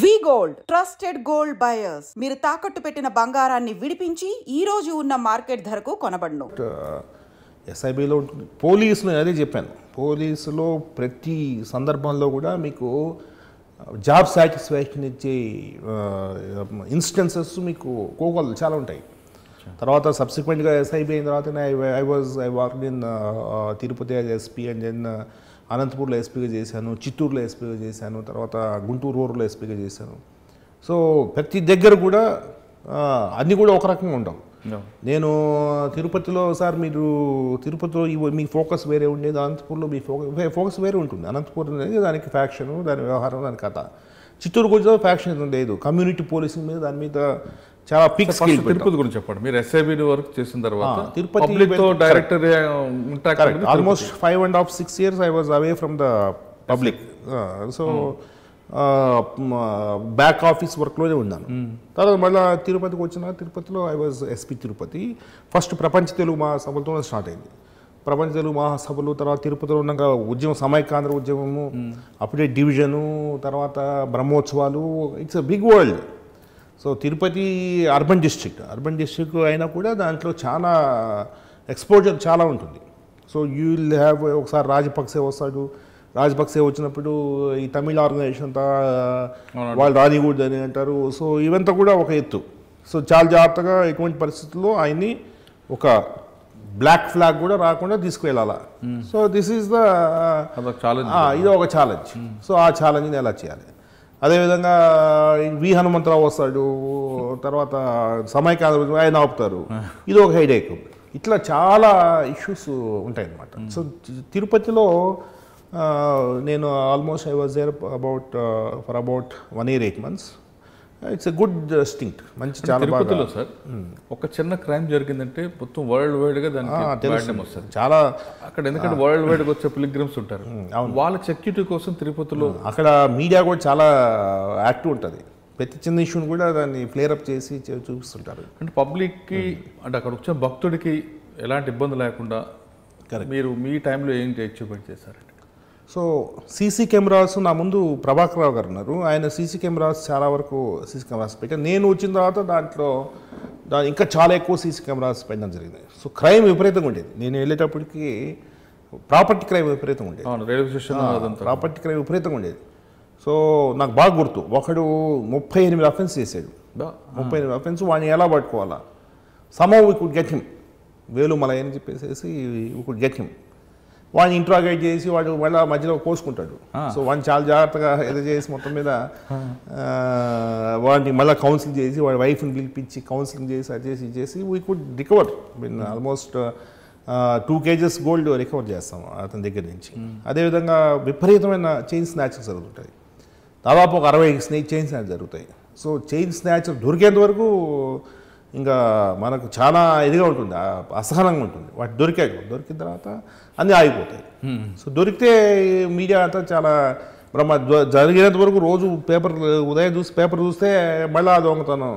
వి gold trusted gold buyers మీరు తాకట్టు పెట్టిన బంగారాన్ని విడిపించి ఈ రోజు ఉన్న మార్కెట్ ధరకు కొనబడును. ఎస్ఐబిలో పోలీసులు అదే చెప్పాను, పోలీసులో ప్రతి సందర్భంలో కూడా మీకు జాబ్ సాటిస్ఫాక్షన్ ఇచ్చే ఇన్స్టెన్సెస్ మీకు కోకొలు చాలా ఉంటాయి. తర్వాత సబ్సిక్వెంట్గా ఎస్ఐబి అయిన తర్వాత I worked in Tirupati SP and then అనంతపూర్లో ఎస్పీగా చేశాను, చిత్తూరులో ఎస్పీగా చేశాను, తర్వాత గుంటూరు రూరల్లో ఎస్పీగా చేశాను. సో ప్రతి దగ్గర కూడా అన్నీ కూడా ఒక రకంగా ఉండవు. నేను తిరుపతిలో సార్ మీరు తిరుపతిలో మీ ఫోకస్ వేరే ఉండేది, అనంతపూర్లో మీ ఫోకస్ వేరే ఉంటుంది. అనంతపూర్ అనేది దానికి ఫ్యాక్షను, దాని వ్యవహారం, దాని కథ. చిత్తూరు కూడా ఫ్యాక్షన్ లేదు, కమ్యూనిటీ పోలీసింగ్ మీద దాని మీద చాలా పిక్స్. తిరుపతి గురించి చెప్పండి. మీరు ఎస్ఐబి వర్క్ చేసిన తర్వాత తిరుపతితో director almost 5.5-6 years I was away from the public. So back office వర్క్లోనే ఉన్నాను. తర్వాత మళ్ళీ తిరుపతికి వచ్చిన తిరుపతిలో I was SP Tirupati. First ప్రపంచ తెలుగు మహాసభలతో స్టార్ట్ అయింది. ప్రపంచ తెలుగు మహాసభలు, తర్వాత తిరుపతిలో ఉన్నాక ఉద్యమం, సమైకాంధ్ర ఉద్యమము, అప్పుడే డివిజను, తర్వాత బ్రహ్మోత్సవాలు. It's a big world. So Tirupati urban district అయినా కూడా దాంట్లో చాలా ఎక్స్పోజర్ చాలా ఉంటుంది. సో యూ విల్ హ్యావ్ ఒకసారి రాజపక్సే వస్తాడు, రాజపక్సే వచ్చినప్పుడు ఈ తమిళ ఆర్గనైజేషన్ అంతా వాళ్ళు రానికూడదు అని అంటారు. సో ఇవంతా కూడా ఒక ఎత్తు. సో చాలా జాగ్రత్తగా ఎటువంటి పరిస్థితుల్లో ఆయన్ని ఒక బ్లాక్ ఫ్లాగ్ కూడా రాకుండా తీసుకువెళ్ళాలా. సో దిస్ ఈజ్ ద ఇది ఒక ఛాలెంజ్. సో ఆ ఛాలెంజ్ని ఎలా చేయాలి. అదేవిధంగా వి హనుమంతరావు వస్తాడు, తర్వాత సమైకాంధ్ర ఆయన ఆపుతారు, ఇది ఒక హెడేక్. ఇట్లా చాలా ఇష్యూస్ ఉంటాయన్నమాట. సో తిరుపతిలో నేను almost I was there for about 1 year 8 months. It's a good stint, మంచి చాలా బాగా. సార్ ఒక చిన్న క్రైమ్ జరిగిందంటే మొత్తం వరల్డ్ వైడ్గా దానికి వస్తుంది చాలా అక్కడ, ఎందుకంటే వరల్డ్ వైడ్గా వచ్చే పిలిగ్రిమ్స్ ఉంటారు. వాళ్ళ సెక్యూరిటీ కోసం తిరుపతిలో అక్కడ మీడియా కూడా చాలా యాక్టివ్ ఉంటుంది. ప్రతి చిన్న ఇష్యూని కూడా దాన్ని ఫ్లేరప్ చేసి చూపిస్తుంటారు. అంటే పబ్లిక్కి, అంటే అక్కడ వచ్చే భక్తుడికి ఎలాంటి ఇబ్బంది లేకుండా మీరు మీ టైంలో ఏం అచీవ్మెంట్ చేశారండి? సో సీసీ కెమెరాస్ నా ముందు ప్రభాకర్ రావు గారు ఉన్నారు. ఆయన సీసీ కెమెరాస్ చాలా వరకు సీసీ కెమెరాస్ పెట్టారు. నేను వచ్చిన తర్వాత దాంట్లో ఇంకా చాలా ఎక్కువ సీసీ కెమెరాస్ పెట్టడం జరిగింది. సో క్రైమ్ విపరీతంగా ఉండేది. నేను వెళ్ళేటప్పటికి ప్రాపర్టీ క్రైమ్ విపరీతంగా ఉండేది. రైల్వే స్టేషన్ ప్రాపర్టీ క్రైమ్ విపరీతంగా ఉండేది. సో నాకు బాగా గుర్తు, ఒకడు 38 అఫెన్స్ చేశాడు. 38 అఫెన్స్. వాడిని ఎలా పట్టుకోవాలా, somehow we could get him, Velumalai అని చెప్పేసి వి కుడ్ గెట్ హిమ్. వాడిని ఇంట్రాగేట్ చేసి వాడు మళ్ళీ మధ్యలో కోసుకుంటాడు. సో వాడిని చాలా జాగ్రత్తగా ఏదో చేసి మొత్తం మీద వాడిని మళ్ళీ కౌన్సిలింగ్ చేసి వాడి వైఫ్ని పిలిపించి కౌన్సిలింగ్ చేసి అది చేసి we could recover almost 2 kgs gold recover చేస్తాం అతని దగ్గర నుంచి. అదేవిధంగా విపరీతమైన చైన్ స్నాచ్లు జరుగుతుంటాయి. దాదాపు ఒక 60 చైన్ స్నాచ్ జరుగుతాయి. సో చైన్ స్నాచ్ దొరికేంత వరకు ఇంకా మనకు చాలా ఇదిగా ఉంటుంది, అసహనంగా ఉంటుంది. వాటి దొరికిన తర్వాత అన్నీ ఆగిపోతాయి. సో దొరికితే మీడియా అంతా చాలా జరిగినంత వరకు రోజు ఉదయం పేపర్ చూస్తే మళ్ళీ దొంగతనం,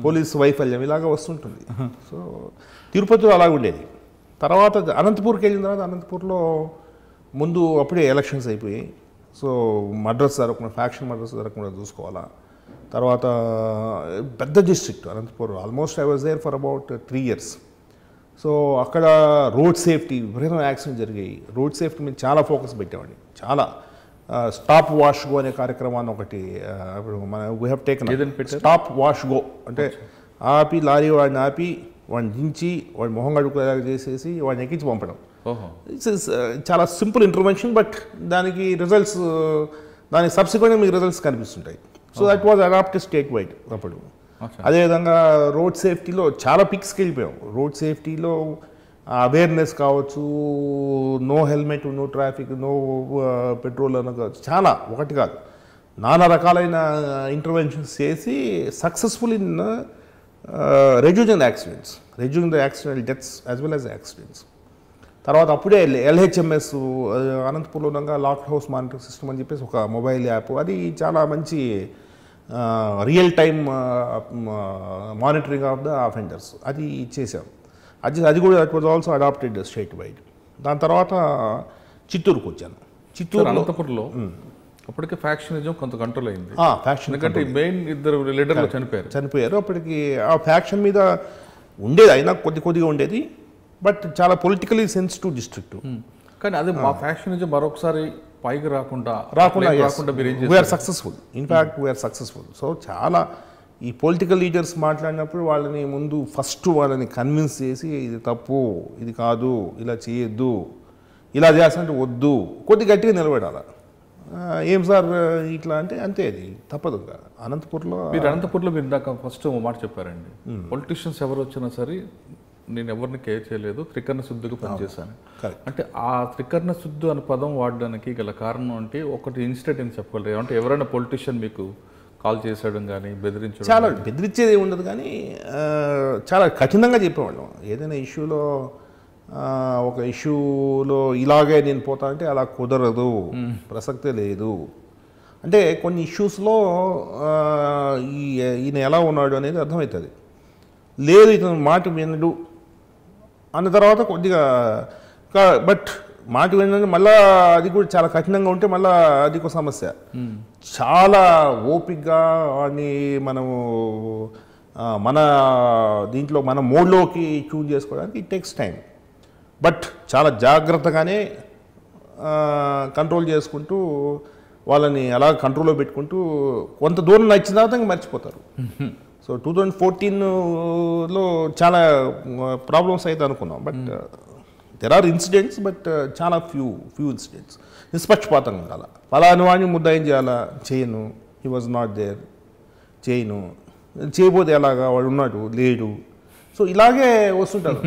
పోలీసు వైఫల్యం ఇలాగ వస్తుంటుంది. సో తిరుపతిలో అలాగ ఉండేది. తర్వాత అనంతపూర్కి వెళ్ళిన తర్వాత అనంతపూర్లో ముందు అప్పుడే ఎలక్షన్స్ అయిపోయాయి. సో మర్డర్స్ జరగకుండా, ఫ్యాక్షన్ మర్డర్స్ జరగకుండా చూసుకోవాలా. తర్వాత పెద్ద district Anantapur. Almost I was there for about 3 years. So అక్కడ రోడ్ సేఫ్టీ, విపరీతమైన యాక్సిడెంట్ జరిగాయి. రోడ్ సేఫ్టీ మీద చాలా ఫోకస్ పెట్టేవాడిని. చాలా స్టాప్ వాష్ గో అనే కార్యక్రమాన్ని ఒకటి మన we have taken. Stop wash go అంటే ఆపి లారీ వాడిని ఆపి వాడిని దించి వాడి మొహం గడుపులాగా చేసేసి వాడిని ఎక్కించి పంపడం. ఇట్స్ చాలా సింపుల్ ఇంటర్వెన్షన్, బట్ దానికి రిజల్ట్స్, దానికి సబ్సిక్వెంట్గా మీకు రిజల్ట్స్ కనిపిస్తుంటాయి. So that was adopted state wide అప్పుడు. అదేవిధంగా రోడ్ సేఫ్టీలో చాలా పిక్స్కి వెళ్ళిపోయాం. రోడ్ సేఫ్టీలో అవేర్నెస్ కావచ్చు, no helmet, no traffic, no petrol అని కావచ్చు, చాలా ఒకటి కాదు నానా రకాలైన ఇంటర్వెన్షన్స్ చేసి successful in reducing the accidental deaths as well as accidents. తర్వాత అప్పుడే ఎల్హెచ్ఎంఎస్ అనంతపూర్లో ఉండగా లాక్ హౌస్ మానిటరింగ్ సిస్టమ్ అని చెప్పేసి ఒక మొబైల్ యాప్, అది చాలా మంచి real time monitoring of the offenders అది చేసాం. అది కూడా that was also adopted state wide. దాని తర్వాత చిత్తూరుకు వచ్చాను. చిత్తూరు అనంతపురంలో అప్పటికే ఫ్యాక్షనిజం కొంత కంట్రోల్ అయింది, ఫ్యాక్షన్ ఎందుకంటే మెయిన్ ఇద్దరు లీడర్లు చనిపోయారు. అప్పటికి ఆ ఫ్యాక్షన్ మీద ఉండేది, అయినా కొద్దిగా ఉండేది, బట్ చాలా పొలిటికలీ సెన్సిటివ్ డిస్ట్రిక్ట్. కానీ అదే మా ఫ్యాక్షనిజం మరొకసారి పైకి రాకుండా మీరు ఏం చేస్తారు? We are successful, in fact we are successful. So చాలా ఈ పొలిటికల్ లీడర్స్ మాట్లాడినప్పుడు వాళ్ళని ముందు ఫస్ట్ వాళ్ళని కన్విన్స్ చేసి ఇది తప్పు, ఇది కాదు, ఇలా చేయొద్దు, ఇలా చేస్తుంటే వద్దు, కొద్ది గట్టిగా నిలబడాలి. ఏం సార్ ఇట్లా అంటే అంతే, అది తప్పదు. అనంతపూర్లో మీరు ఇందాక ఫస్ట్ మాట చెప్పారండి, పొలిటీషియన్స్ ఎవరు వచ్చినా సరే నేను ఎవరిని కేర్ చేయలేదు, త్రికరణ శుద్ధిగా పనిచేశాను. అంటే ఆ త్రికరణ శుద్ధి అనే పదం వాడడానికి గల కారణం అంటే ఒకటి ఇన్సిడెంట్ అని చెప్పగలరు అంటే ఎవరైనా పొలిటీషియన్ మీకు కాల్ చేసేయడం కానీ బెదిరించడం? చాలా బెదిరించేది ఉండదు, కానీ చాలా కఠినంగా చెప్పేవాళ్ళం. ఏదైనా ఇష్యూలో ఒక ఇష్యూలో ఇలాగే నేను పోతా అంటే అలా కుదరదు, ప్రసక్తే లేదు. అంటే కొన్ని ఇష్యూస్లో ఈయన ఎలా ఉన్నాడు అనేది అర్థమవుతుంది. లేదు ఇతను మాట వినడు అన్న తర్వాత కొద్దిగా, బట్ మాట వినడానికి మళ్ళీ అది కూడా చాలా కఠినంగా ఉంటే మళ్ళీ అది ఒక సమస్య. చాలా ఓపికగా వాడిని మనము మన దీంట్లో మన మోడ్లోకి ట్యూన్ చేసుకోవడానికి ఇట్ టేక్స్ టైం. బట్ చాలా జాగ్రత్తగానే కంట్రోల్ చేసుకుంటూ వాళ్ళని అలా కంట్రోల్లో పెట్టుకుంటూ కొంత దూరం నచ్చిన తర్వాత మర్చిపోతారు. సో 2014లో చాలా ప్రాబ్లమ్స్ అయితే అనుకున్నాం, but there are incidents, but చాలా ఫ్యూ ఇన్సిడెంట్స్. నిష్పక్షపాతంగా ఉండాలి. ఫలాని వాడిని ముద్దాయం చేయాలా, చేయను, హీ వాజ్ నాట్ దేర్, చేయను, చేయబోతే ఎలాగా, వాడు ఉన్నాడు లేడు. సో ఇలాగే వస్తుంటారు.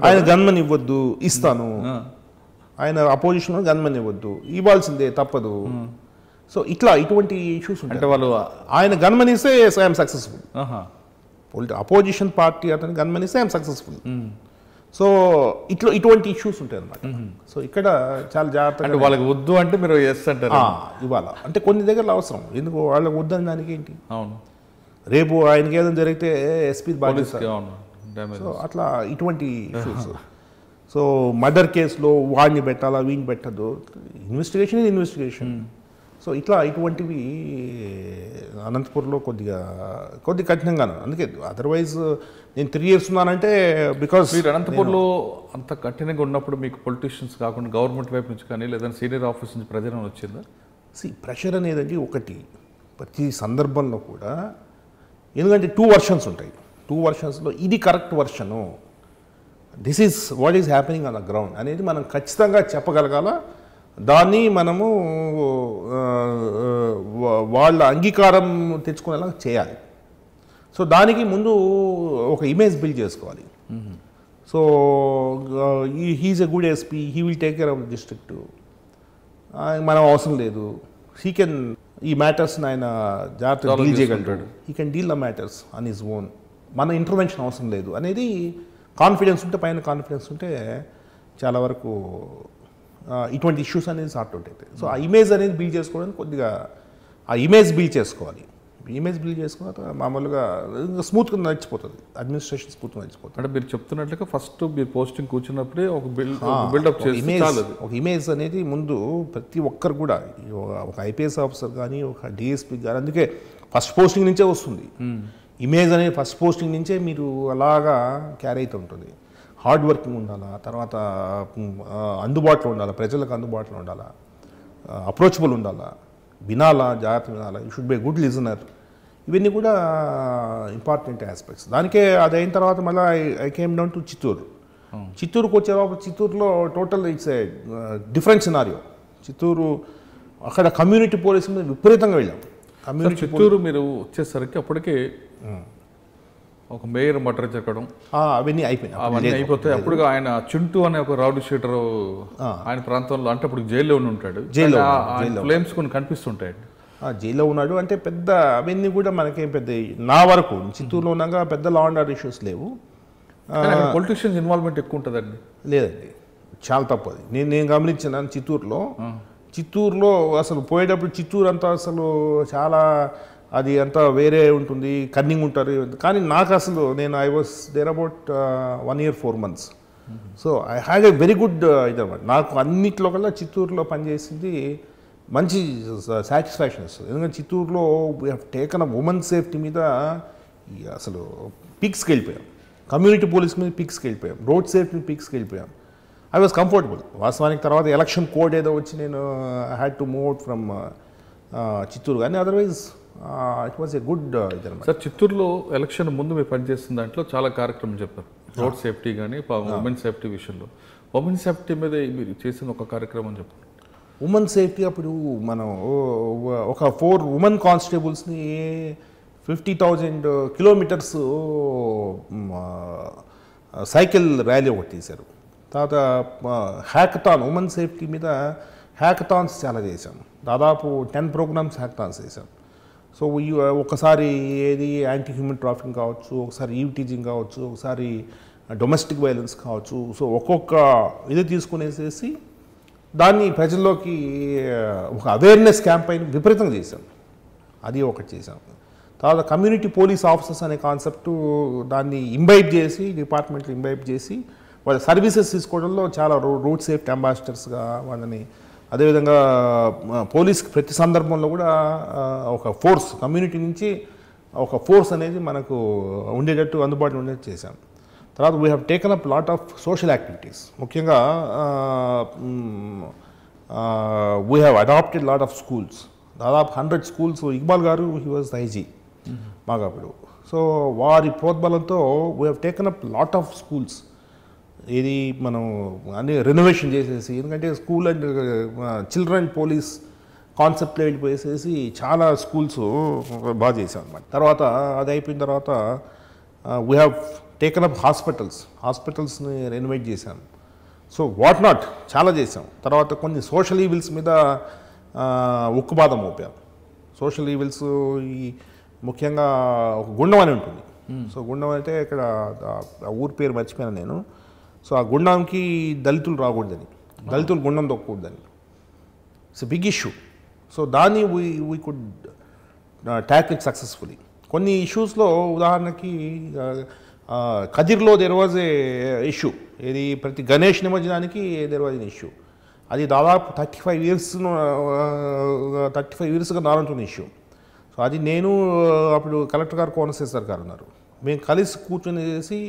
ఆయన గన్మన్ ఇవ్వద్దు, ఇస్తాను, ఆయన అపోజిషన్ గన్మన్ ఇవ్వద్దు, ఇవ్వాల్సిందే తప్పదు. సో ఇటువంటి ఇష్యూస్ ఉంటాయి. వాళ్ళు ఆయన గన్మన్ ఇస్తే ఐఎమ్ సక్సెస్ఫుల్, అపోజిషన్ పార్టీ అతను గన్మన్ ఇస్తే ఐఎమ్ సక్సెస్ఫుల్. సో ఇటువంటి ఇష్యూస్ ఉంటాయి అన్నమాట. సో ఇక్కడ చాలా జాగ్రత్తగా వాళ్ళకి వద్దు అంటే మీరు ఎస్ అంటారు ఇవ్వాలా అంటే కొన్ని దగ్గరలో అవసరం, ఎందుకు వాళ్ళకి వద్దని దానికి ఏంటి. అవును, రేపు ఆయనకి ఏదైనా జరిగితే ఎస్పీ బాధ్యత. సో అట్లా ఇటువంటి ఇష్యూస్. సో మర్డర్ కేసులో వాడిని పెట్టాలా, వీడిని పెట్టద్దు, ఇన్వెస్టిగేషన్. సో ఇటువంటివి అనంతపూర్లో కొద్ది కఠినంగాను. అందుకే అదర్వైజ్ నేను 3 years ఉన్నానంటే బికాస్ మీరు అనంతపూర్లో అంత కఠినంగా ఉన్నప్పుడు మీకు పొలిటీషియన్స్ కాకుండా గవర్నమెంట్ వైపు నుంచి కానీ లేదా సీనియర్ ఆఫీస్ నుంచి ప్రెజర్ వచ్చిందా? ప్రెషర్ అనేది ఒకటి ప్రతి సందర్భంలో కూడా, ఎందుకంటే 2 versions ఉంటాయి. 2 versions ఇది correct version, this is what is happening on the ground అనేది మనం ఖచ్చితంగా చెప్పగలగాల. దాన్ని మనము వాళ్ళ అంగీకారం తెచ్చుకునేలా చేయాలి. సో దానికి ముందు ఒక ఇమేజ్ బిల్డ్ చేసుకోవాలి. So he is a good SP, he will take care of the district, మనం అవసరం లేదు, హీ కెన్ ఈ మ్యాటర్స్ని ఆయన జాగ్రత్తగా డీల్ చేయగలుగుతాడు, he can deal the matters on his own, మన ఇంటర్వెన్షన్ అవసరం లేదు అనేది కాన్ఫిడెన్స్ ఉంటే, పైన కాన్ఫిడెన్స్ ఉంటే చాలా వరకు ఇటువంటి ఇష్యూస్ అనేది సార్ట్ అవుట్ అవుతాయి. సో ఆ ఇమేజ్ అనేది బిల్డ్ చేసుకోవడానికి కొద్దిగా ఆ ఇమేజ్ బిల్డ్ చేసుకోవాలి. ఇమేజ్ బిల్డ్ చేసుకున్న మామూలుగా స్మూత్గా నడిచిపోతుంది, అడ్మినిస్ట్రేషన్ స్మూత్గా నడిచిపోతుంది. అంటే మీరు చెప్తున్నట్లుగా ఫస్ట్ మీరు పోస్టింగ్ కూర్చున్నప్పుడే ఒక బిల్డప్ ఒక ఇమేజ్ అనేది ముందు ప్రతి ఒక్కరు కూడా, ఒక ఐపీఎస్ ఆఫీసర్ కానీ ఒక డిఎస్పీ కానీ, అందుకే ఫస్ట్ పోస్టింగ్ నుంచే వస్తుంది ఇమేజ్ అనేది. ఫస్ట్ పోస్టింగ్ నుంచే మీరు అలాగా క్యారీ అవుతూ ఉంటుంది. హార్డ్ వర్కింగ్ ఉండాలా, తర్వాత అందుబాటులో ఉండాలా, ప్రజలకు అందుబాటులో ఉండాలా, అప్రోచబుల్ ఉండాలా, వినాలా, జాగ్రత్త వినాలా, you should be good listener. ఇవన్నీ కూడా ఇంపార్టెంట్ ఆస్పెక్ట్స్. దానికే అది అయిన తర్వాత మళ్ళీ ఐ కేమ్ డౌన్ టు చిత్తూరుకు వచ్చేటప్పుడు, చిత్తూరులో total it's a different scenario. Chittoor అక్కడ కమ్యూనిటీ పోలీసింగ్ మీద విపరీతంగా వెళ్ళాం. చిత్తూరు మీరు వచ్చేసరికి అప్పటికే ఒక మేయర్ మర్డర్ జరగడం అవన్నీ అయిపోతాయి. అప్పుడు ఆయన చింటూ అనే ఒక రౌడీ షీటర్ ఆయన ప్రాంతంలో, అంటే అప్పుడు జైల్లో ఉంటాడు, ఫ్లేమ్స్ కొన్ని కనిపిస్తుంటాయి. జైల్లో ఉన్నాడు అంటే పెద్ద అవన్నీ కూడా మనకేం పెద్ద, నా వరకు చిత్తూరులో ఉన్నాక పెద్ద లా అండ్ ఆర్డర్ ఇష్యూస్ లేవు. పొలిటీషియన్స్ ఇన్వాల్వ్మెంట్ ఎక్కువ ఉంటుందండి? లేదండి, చాలా తప్పు అది. నేను గమనించాను చిత్తూరులో అసలు పోయేటప్పుడు చిత్తూరు అంతా అసలు చాలా అది అంతా వేరే ఉంటుంది, కన్నింగ్ ఉంటారు. కానీ నాకు అసలు I was there about 1 year 4 months. So I had a very good ఇదన్నమాట. నాకు అన్నిట్లో కల్లా చిత్తూరులో పనిచేసింది మంచి సాటిస్ఫాక్షన్ వస్తుంది. ఎందుకంటే చిత్తూరులో we have taken women safety మీద అసలు పీక్స్కి వెళ్ళిపోయాం, కమ్యూనిటీ పోలీస్ మీద పీక్స్కి వెళ్ళిపోయాం, రోడ్ సేఫ్టీ మీద పీక్స్కి వెళ్ళిపోయాం. I was comfortable. వాస్తవానికి తర్వాత ఎలక్షన్ కోడ్ ఏదో వచ్చి నేను I had to move out from Chittoor, కానీ otherwise it was a good ఇదన్నమాట. సార్ చిత్తూరులో ఎలక్షన్ ముందు మీరు పనిచేస్తున్న దాంట్లో చాలా కార్యక్రమం చెప్పారు, రోడ్ సేఫ్టీ కానీ ఉమెన్ సేఫ్టీ విషయంలో. ఉమెన్ సేఫ్టీ మీద మీరు చేసిన ఒక కార్యక్రమం చెప్పండి. ఉమెన్ సేఫ్టీ అప్పుడు మనం ఒక 4 ఉమెన్ కానిస్టేబుల్స్ని 50,000 కిలోమీటర్స్ సైకిల్ ర్యాలీ ఒకటి తీశారు. తర్వాత హ్యాకథాన్, ఉమెన్ సేఫ్టీ మీద హ్యాకథాన్స్ చాలా చేశాం. దాదాపు 10 ప్రోగ్రామ్స్ హ్యాకథాన్స్ చేశాం. సో ఒకసారి ఏది యాంటీ హ్యూమన్ ట్రాఫికింగ్ కావచ్చు, ఒకసారి ఈవ్ టీజింగ్ కావచ్చు, ఒకసారి డొమెస్టిక్ వైలెన్స్ కావచ్చు. సో ఒక్కొక్క ఇది తీసుకునేసేసి దాన్ని ప్రజల్లోకి ఒక అవేర్నెస్ క్యాంపెయిన్ విపరీతంగా చేశాం. అది ఒకటి చేశాం. తర్వాత కమ్యూనిటీ పోలీస్ ఆఫీసర్స్ అనే కాన్సెప్ట్ దాన్ని ఇంబైబ్ చేసి, డిపార్ట్మెంట్లో ఇంబైబ్ చేసి వాళ్ళ సర్వీసెస్ తీసుకోవడంలో చాలా రోడ్ సేఫ్టీ అంబాసిడర్స్గా వాళ్ళని, అదేవిధంగా పోలీస్కి ప్రతి సందర్భంలో కూడా ఒక ఫోర్స్, కమ్యూనిటీ నుంచి ఒక ఫోర్స్ అనేది మనకు ఉండేటట్టు, అందుబాటులో ఉండేటట్టు చేశాం. తర్వాత we have taken up lot of social activities. ముఖ్యంగా we have adopted lot of schools. దాదాపు 100 స్కూల్స్. ఇక్బాల్ గారు హీ వాజ్ ద ఐజీ మాగాపుడు. సో వారి ప్రోద్బలంతో we have taken up lot of schools. ఇది మనం అన్ని రెనోవేషన్ చేసేసి, ఎందుకంటే స్కూల్ అండ్ చిల్డ్రన్ పోలీస్ కాన్సెప్ట్లో వెళ్ళిపోయేసేసి చాలా స్కూల్స్ బాగా చేసాం అనమాట. తర్వాత అది అయిపోయిన తర్వాత వీ హ్యావ్ టేకన్ అప్ హాస్పిటల్స్ని రెనోవేట్ చేశాం. సో వాట్ నాట్ చాలా చేసాం. తర్వాత కొన్ని సోషల్ ఈవిల్స్ మీద ఉక్కుపాదం మోపాం. సోషల్ ఈవిల్స్ ఈ ముఖ్యంగా ఒక గుండం అని ఉంటుంది. సో గుండం అంటే ఇక్కడ ఊరి పేరు మర్చిపోయాను నేను. సో ఆ గుండంకి దళితులు రాకూడదని, దళితులు గుండం తొక్కకూడదని. It's a big issue. So దాన్ని we could tackle it successfully. కొన్ని ఇష్యూస్లో ఉదాహరణకి కదిర్లో దెర్ వాజ్ ఏ ఇష్యూ. ఇది ప్రతి గణేష్ నిమజ్జనానికి దెర్ వాజ్ ఎన్ ఇష్యూ. అది దాదాపు 35 ఇయర్స్గా నారంటున్న ఇష్యూ. సో అది నేను అప్పుడు కలెక్టర్ గారు, కోనశేఖర్ గారు ఉన్నారు, మేము కలిసి కూర్చొని చేసి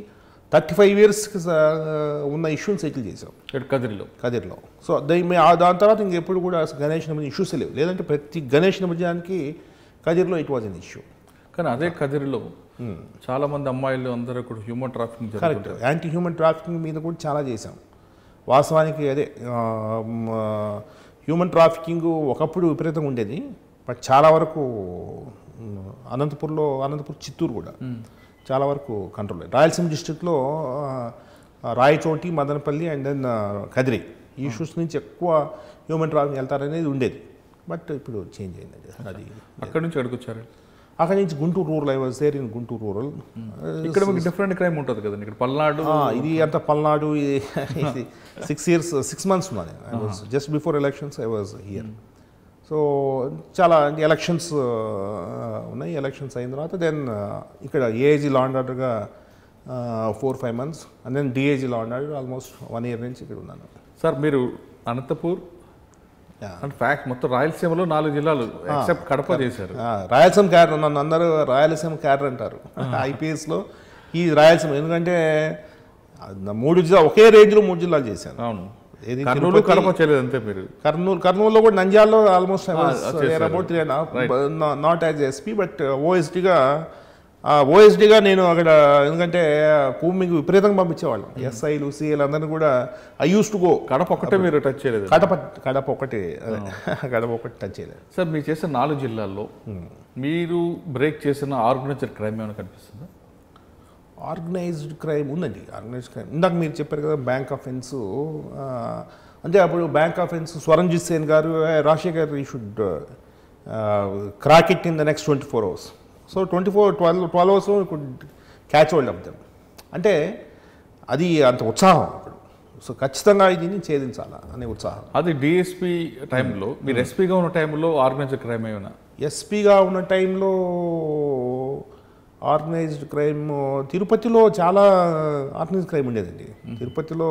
35 ఇయర్స్కి ఉన్న ఇష్యూని సెటిల్ చేసాం కదిర్లో. సో దాని తర్వాత ఇంకెప్పుడు కూడా గణేష్ నిమజ్జనం ఇష్యూస్ లేవు. లేదంటే ప్రతి గణేష్ నిమజ్జనానికి కదిర్లో ఇట్ వాజ్ ఎన్ ఇష్యూ. కానీ అదే కదిరిలో చాలా మంది అమ్మాయిలు అందరూ కూడా human trafficking, correct, anti human trafficking మీద కూడా చాలా చేసాం. వాస్తవానికి అదే హ్యూమన్ ట్రాఫికింగ్ ఒకప్పుడు విపరీతంగా ఉండేది, బట్ చాలా వరకు అనంతపూర్, చిత్తూరు కూడా చాలా వరకు కంట్రోల్ అయ్యింది. రాయలసీమ డిస్ట్రిక్ట్లో రాయచోటి, మదనపల్లి అండ్ దెన్ కదిరి ఈ ఇష్యూస్ నుంచి ఎక్కువ హ్యూమన్ ట్రాఫికింగ్ వెళ్తారనేది ఉండేది. బట్ ఇప్పుడు చేంజ్ అయింది. అది అక్కడి నుంచి అడుగుచ్చారు. అక్కడి నుంచి Guntur rural, I was there in Guntur rural. ఇక్కడ మీకు డిఫరెంట్ క్రైమ్ ఉంటుంది కదండి. ఇక్కడ పల్నాడు, ఇది అంత పల్నాడు. ఇది 6 months ఉన్నాను. I was just before elections I was here. So చాలా ఎలక్షన్స్ ఉన్నాయి. ఎలక్షన్స్ అయిన తర్వాత దెన్ ఇక్కడ ఏఏజీ లా అండ్ ఆర్డర్గా 4-5 months and then DAG law and order almost 1 year నుంచి ఇక్కడ ఉన్నాను. సార్ మీరు అనంతపూర్ అంటే ఫ్యాక్ట్ మొత్తం రాయలసీమలో 4 జిల్లాలు ఎక్సెప్ట్ కడప చేశారు. రాయలసీమ క్యాడర్, నన్ను అందరూ రాయలసీమ క్యాడర్ అంటారు ఐపీఎస్లో. ఈ రాయలసీమ ఎందుకంటే 3 జిల్లా ఒకే రేంజ్లో 3 జిల్లాలు చేశాను. అవును. కర్నూలు, కడప చేయలేదు అంతే మీరు. కర్నూలులో కూడా నంద్యాలలో almost about not as SP but ఓఎస్డీగా నేను అక్కడ, ఎందుకంటే కూమింగ్ విపరీతంగా పంపించేవాళ్ళం. ఎస్ఐలు, సిఐలు అందరినీ కూడా I use to go. Kadapa ఒకటే మీరు టచ్ చేయలేదు? కడప ఒకటి టచ్ చేయలేదు. సార్ మీరు చేసిన 4 జిల్లాల్లో మీరు బ్రేక్ చేసిన ఆర్గనైజ్డ్ క్రైమ్ ఏమైనా కనిపిస్తుందా? ఆర్గనైజ్డ్ క్రైమ్ ఉందండి. ఆర్గనైజ్డ్ క్రైమ్ ఇందాక మీరు చెప్పారు కదా, బ్యాంక్ అఫెన్స్. అంటే అప్పుడు బ్యాంక్ అఫెన్స్ స్వరంజిత్ సేన్ గారు, Rajasekhar you should crack it in the next 24 hours. So 12 hours could catch hold of them. అంటే అది అంత ఉత్సాహం అప్పుడు. సో ఖచ్చితంగా దీన్ని ఛేదించాలా అనే ఉత్సాహం. అది డిఎస్పీ టైంలో, మీరు ఎస్పీగా ఉన్న టైంలో ఆర్గనైజ్డ్ క్రైమ్ ఏమైనా? ఎస్పీగా ఉన్న టైంలో ఆర్గనైజ్డ్ క్రైమ్ తిరుపతిలో చాలా ఆర్గనైజ్డ్ క్రైమ్ ఉండేదండి. తిరుపతిలో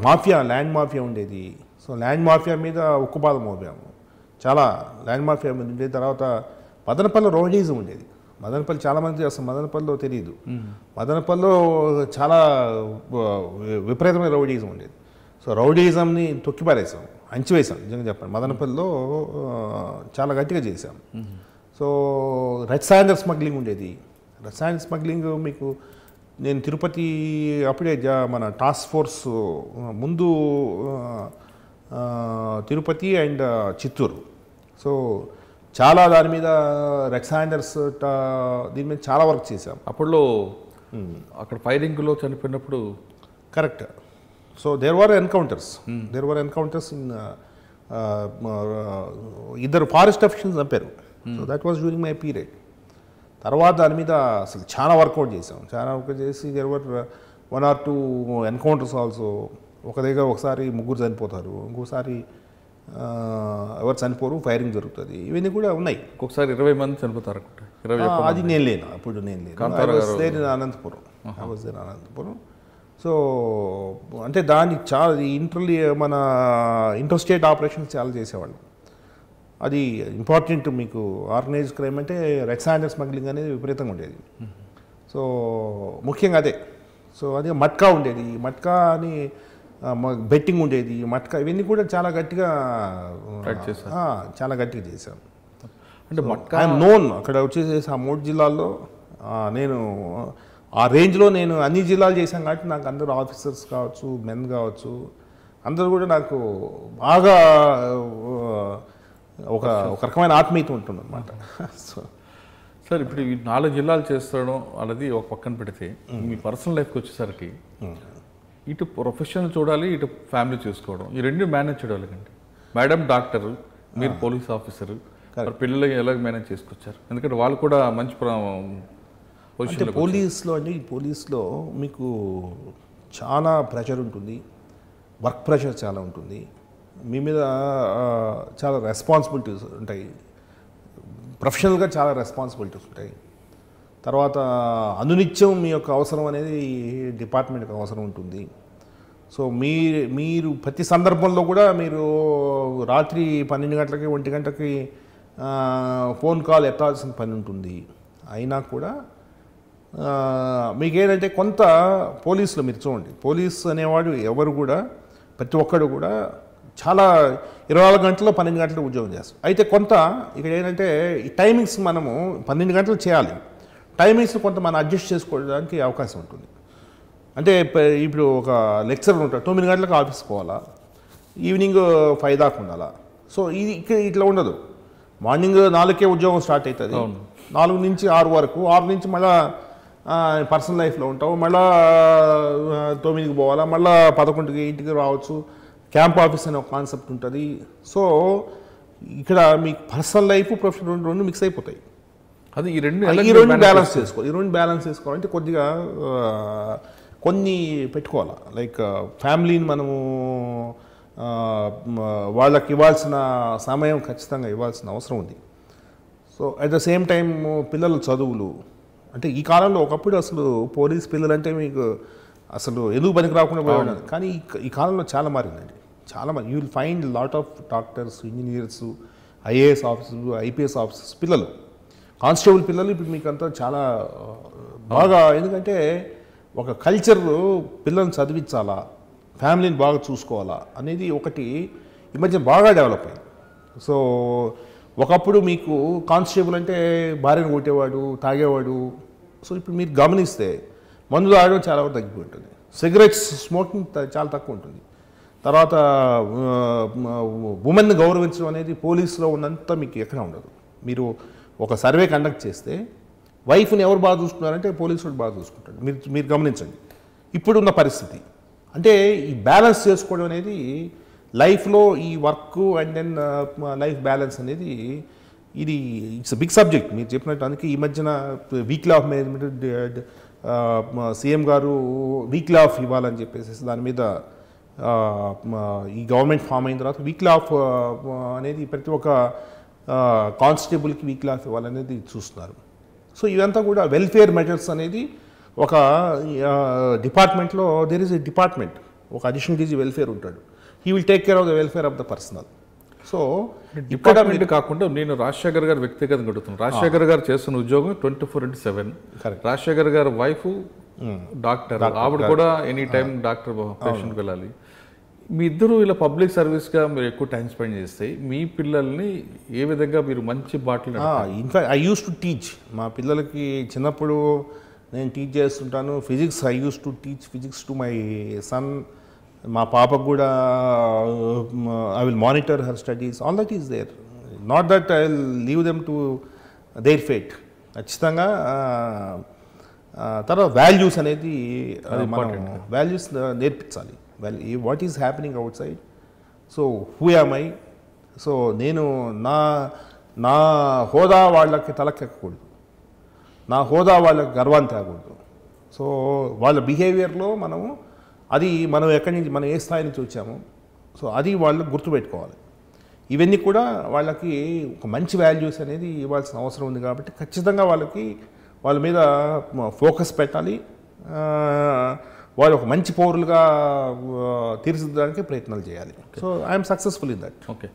మాఫియా, ల్యాండ్ మాఫియా ఉండేది. సో ల్యాండ్ మాఫియా మీద ఉక్కుపాదం మోపాము. చాలా ల్యాండ్ మాఫియా ఉండేది. తర్వాత మదనపల్లిలో రౌడీజం ఉండేది. మదనపల్లి చాలామంది అసలు మదనపల్లిలో తెలియదు. మదనపల్లిలో చాలా విపరీతమైన రౌడీజం ఉండేది. సో రౌడీజంని తొక్కిపారేసాం, అంచివేసాం. నిజంగా చెప్పండి, మదనపల్లిలో చాలా గట్టిగా చేసాం. సో రసాయన స్మగ్లింగ్ ఉండేది. రసాయన స్మగ్లింగ్ మీకు నేను తిరుపతి అప్పుడే మన టాస్క్ ఫోర్స్ ముందు తిరుపతి అండ్ చిత్తూరు. సో చాలా దాని మీద రెక్సాండర్స్ దీని మీద చాలా వర్క్ చేశాం. అప్పట్లో అక్కడ ఫైరింగ్లో చనిపోయినప్పుడు correct. So there were encounters in ఇద్దరు ఫారెస్ట్ అఫీషియల్స్ చంపారు. So that was during my period. తర్వాత దాని మీద అసలు చాలా వర్కౌట్ చేసాం. చాలా వర్కౌట్ చేసి there were 1 or 2 encounters also. ఒక దగ్గర ఒకసారి 3 చనిపోతారు, ఇంకోసారి ఎవరు చనిపోరు, ఫైరింగ్ జరుగుతుంది. ఇవన్నీ కూడా ఉన్నాయి. ఒకసారి 20 మంది చనిపోతారు. అది నేను లేను, అప్పుడు నేను లేను. అనంతపురం. సో అంటే దాన్ని చాలా మన ఇంటర్ స్టేట్ ఆపరేషన్స్ చాలా చేసేవాళ్ళు. అది ఇంపార్టెంట్. మీకు ఆర్గనైజ్ క్రైమ్ అంటే రెక్సాండర్ స్మగ్లింగ్ అనేది విపరీతంగా ఉండేది. సో ముఖ్యంగా అదే. సో అదే మట్కా ఉండేది. మట్కా అని బెట్టింగ్ ఉండేది. మట్కా ఇవన్నీ కూడా చాలా గట్టిగా చేశాం. అంటే మట్కా ఐఎమ్ నోన్ అక్కడ వచ్చేసేసి ఆ 3 జిల్లాల్లో నేను ఆ రేంజ్లో నేను అన్ని జిల్లాలు చేశాను కాబట్టి నాకు అందరూ ఆఫీసర్స్ కావచ్చు, మెన్ కావచ్చు, అందరూ కూడా నాకు బాగా ఒక రకమైన ఆత్మీయత ఉంటుంది అన్నమాట. సో సార్ ఇప్పుడు ఈ 4 జిల్లాలు చేస్తడం అనేది ఒక పక్కన పెడితే మీ పర్సనల్ లైఫ్కి వచ్చేసరికి ఇటు ప్రొఫెషనల్ చూడాలి, ఇటు ఫ్యామిలీ చూసుకోవడం, ఈ రెండు మేనేజ్ చేయాలి కండి. మేడం డాక్టర్, మీరు పోలీస్ ఆఫీసర్, పిల్లలు ఎలా మేనేజ్ చేసుకొచ్చారు? ఎందుకంటే వాళ్ళు కూడా మంచి పొజిషన్. పోలీస్లో మీకు చాలా ప్రెషర్ ఉంటుంది, వర్క్ ప్రెషర్ చాలా ఉంటుంది, మీ మీద చాలా రెస్పాన్సిబిలిటీస్ ఉంటాయి, ప్రొఫెషనల్గా చాలా రెస్పాన్సిబిలిటీస్ ఉంటాయి. తర్వాత అనునిత్యం మీ యొక్క అవసరం అనేది డిపార్ట్మెంట్కి అవసరం ఉంటుంది. సో మీరు ప్రతి సందర్భంలో కూడా మీరు రాత్రి 12 గంటలకి 1 గంటకి ఫోన్ కాల్ ఎత్తాల్సిన పని ఉంటుంది. అయినా కూడా మీకేంటంటే కొంత పోలీసులో మీరు చూడండి, పోలీస్ అనేవాడు ఎవరు కూడా ప్రతి ఒక్కడు కూడా చాలా 24 గంటల్లో 12 గంటలు ఉద్యోగం చేస్తాం. అయితే కొంత ఇక్కడ ఏంటంటే ఈ టైమింగ్స్ మనము 12 గంటలు చేయాలి, టైమింగ్స్ కొంత మనం అడ్జస్ట్ చేసుకోవడానికి అవకాశం ఉంటుంది. అంటే ఇప్పుడు ఒక లెక్చరర్ ఉంటాడు, 9 గంటలకు ఆఫీస్కి పోవాలా, ఈవినింగ్ 5 దాకా ఉండాలా. సో ఇది ఇట్లా ఉండదు. మార్నింగ్ 4కే ఉద్యోగం స్టార్ట్ అవుతుంది, 4 నుంచి 6 వరకు, 6 నుంచి మళ్ళీ పర్సనల్ లైఫ్లో ఉంటావు, మళ్ళీ 9కి పోవాలా, మళ్ళీ 11కి ఇంటికి రావచ్చు. క్యాంప్ ఆఫీస్ అనే ఒక కాన్సెప్ట్ ఉంటుంది. సో ఇక్కడ మీకు పర్సనల్ లైఫ్ ప్రొఫెషనల్ రెండు మిక్స్ అయిపోతాయి. అది ఈ రెండు బ్యాలెన్స్ చేసుకోవాలి. ఈ రెండు బ్యాలెన్స్ చేసుకోవాలంటే కొద్దిగా కొన్ని పెట్టుకోవాలి. లైక్ ఫ్యామిలీని మనము వాళ్ళకి ఇవ్వాల్సిన సమయం ఖచ్చితంగా ఇవ్వాల్సిన అవసరం ఉంది. So at the same time పిల్లల చదువులు, అంటే ఈ కాలంలో ఒకప్పుడు అసలు పోలీస్ పిల్లలంటే మీకు అసలు ఎందుకు పనికి రాకుండా పోయేవాడు. కానీ ఈ కాలంలో చాలా మారిందండి, చాలా మంది. You will find lot of doctors, engineers, IAS ఆఫీసర్లు, ఐపీఎస్ ఆఫీసర్స్ పిల్లలు, కానిస్టేబుల్ పిల్లలు ఇప్పుడు మీకు అంతా చాలా బాగా. ఎందుకంటే ఒక కల్చర్ పిల్లల్ని చదివించాలా, ఫ్యామిలీని బాగా చూసుకోవాలా అనేది ఒకటి ఈ మధ్య బాగా డెవలప్ అయింది. సో ఒకప్పుడు మీకు కానిస్టేబుల్ అంటే భార్యను కొట్టేవాడు, తాగేవాడు. సో ఇప్పుడు మీరు గమనిస్తే మందు తాగడం చాలా వరకు తగ్గిపోయి ఉంటుంది, సిగరెట్స్ స్మోకింగ్ చాలా తక్కువ ఉంటుంది. తర్వాత ఉమెన్ గౌరవించడం అనేది పోలీసులో ఉన్నంత మీకు ఎక్కడ ఉండదు. మీరు ఒక సర్వే కండక్ట్ చేస్తే వైఫ్ని ఎవరు బాగా చూసుకున్నారంటే పోలీసుడు బాగా చూసుకుంటాడు. మీరు గమనించండి ఇప్పుడున్న పరిస్థితి. అంటే ఈ బ్యాలెన్స్ చేసుకోవడం అనేది లైఫ్లో, ఈ work and then life balance అనేది ఇది ఇట్స్ బిగ్ సబ్జెక్ట్. మీరు చెప్పినట్టు అందుకే ఈ మధ్యన వీక్లీ ఆఫ్ మేనేజ్మెంట్ సీఎం గారు వీక్లీ ఆఫ్ ఇవ్వాలని చెప్పేసి దాని మీద ఈ గవర్నమెంట్ ఫామ్ అయిన తర్వాత వీక్లీ ఆఫ్ అనేది ప్రతి ఒక్క కానిస్టేబుల్కి వీక్లీ ఆఫ్ ఇవ్వాలనేది చూస్తున్నారు. సో ఇదంతా కూడా వెల్ఫేర్ మెజర్స్ అనేది ఒక డిపార్ట్మెంట్లో దేర్ ఈజ్ ఎ డిపార్ట్మెంట్, ఒక అడిషనల్ డీజీ వెల్ఫేర్ ఉంటాడు. He will take care of the welfare of the personal. So department కాకుండా నేను రాజశేఖర్ గారు వ్యక్తిగతంగా అడుగుతున్నాను. రాజశేఖర్ గారు చేస్తున్న ఉద్యోగం 24/7. రాజశేఖర్ గారి వైఫ్ డాక్టర్, ఆవిడ కూడా ఎనీ టైం డాక్టర్ పేషెంట్కి వెళ్ళాలి. మీ ఇద్దరు ఇలా పబ్లిక్ సర్వీస్గా మీరు ఎక్కువ టైం స్పెండ్ చేస్తే మీ పిల్లల్ని ఏ విధంగా మీరు మంచి బాటలు? In fact I use to teach మా పిల్లలకి చిన్నప్పుడు నేను టీచ్ చేస్తుంటాను physics. I use to teach physics to my son. మా పాపకు కూడా I will monitor her studies. All that is there. Not that I will leave them to their fate. ఖచ్చితంగా తర్వాత వాల్యూస్ అనేది మనం వాల్యూస్ నేర్పించాలి. What is happening outside, so who am I. So నేను నా హోదా వాళ్ళకి తలకెక్కకూడదు, నా హోదా వాళ్ళకి గర్వాన్ని తేకూడదు. సో వాళ్ళ బిహేవియర్లో మనం ఎక్కడి నుంచి మనం ఏ స్థాయి నుంచి వచ్చామో సో అది వాళ్ళు గుర్తుపెట్టుకోవాలి. ఇవన్నీ కూడా వాళ్ళకి ఒక మంచి వాల్యూస్ అనేది ఇవ్వాల్సిన అవసరం ఉంది. కాబట్టి ఖచ్చితంగా వాళ్ళ మీద ఫోకస్ పెట్టాలి. వాళ్ళు ఒక మంచి పౌరులుగా తీర్చిదిద్దడానికి ప్రయత్నాలు చేయాలి. So I'm successful in that. Okay.